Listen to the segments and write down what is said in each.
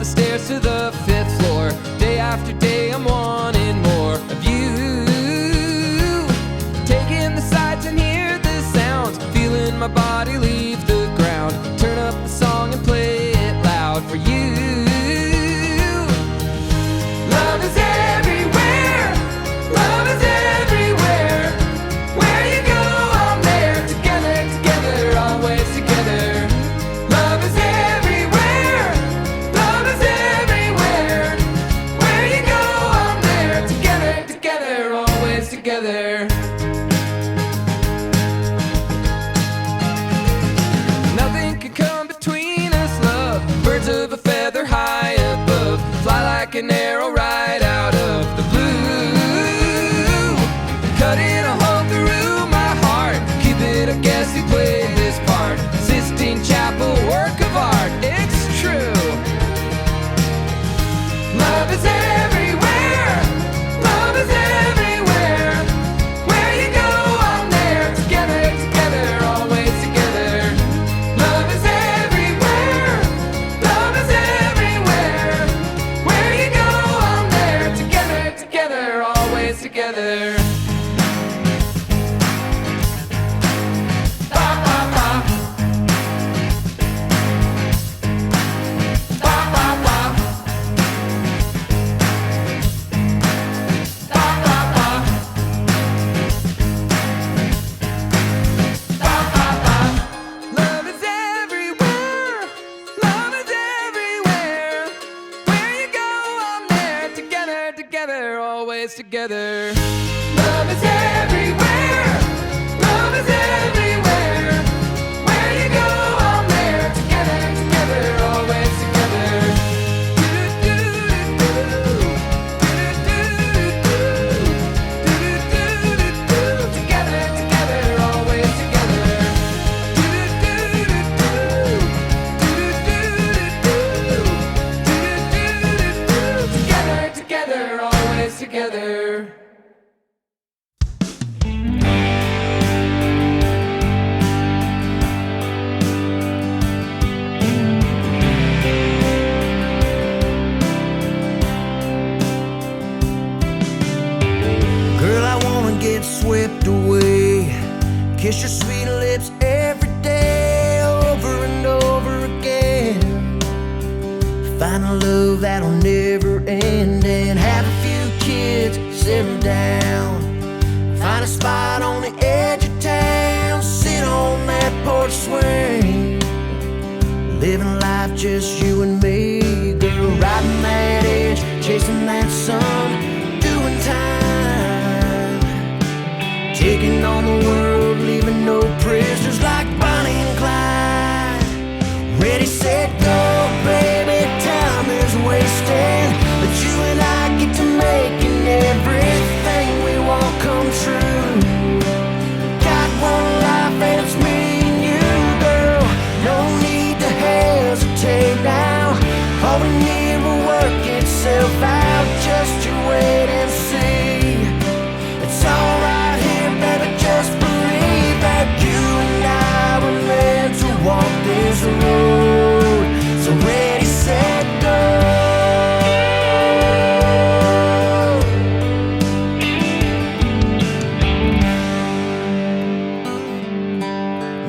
the stairs to the 5th floor. Day after day I'm wanting more of you. Taking the sights and hear the sounds, feeling my body leave the ground. Turn up the song and play it loud for you. Love is everywhere, love is everywhere. Where you go, I'm there. Together, together, always together. Love is everywhere, love is everywhere. Where you go, I'm there. Together, together, always together. Nothing can come between us, love. Birds of a feather high above, fly like an arrow right out of the blue. Cutting a hole through my heart, Cupid, I guess he played this part. Sistine Chapel, work of art, it's true. Love is everywhere, love is everywhere. Where you go, I'm there. Together, together, always together. Love is everywhere, love is everywhere. Where you go, I'm there. Together, together, always together. Ba, ba, ba. Ba, ba, ba. Ba, ba, ba. Ba, ba, ba. Love is everywhere, love is everywhere. Where you go, I'm there. Together, together, always together. Love is everywhere, love is everywhere. Where you go, I'm there. Together, together, always together. Together, together, always together. Together, together, always together. Girl, I wanna get swept away, kiss your sweet lips every day, over and over again. Find a love that'll never end, and have a few kids, settle down. Find a spot on the edge of town, sit on that porch swing, living life just you and me. Girl, riding that edge, chasing that sun, doing time, taking on the world, leaving no prisoners, like Bonnie and Clyde. Ready, set, go, baby, time is wasting, but you and I get to making everything we want come true. Got one life and it's me and you, girl. No need to hesitate now. All we need will work itself out. Just you wait and see. It's all right here, baby. Just believe that you and I were meant to walk this road. So ready, set, go.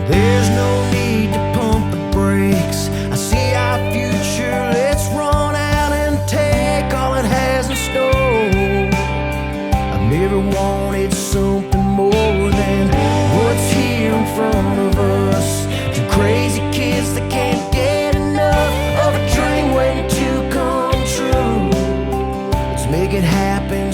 There's no need to pump the brakes. I see our future. Let's run out and take all it has in store. I've never wanted something more than what's here in front of us. Two crazy kids that can't get enough of a dream waiting to come true. Let's make it happen.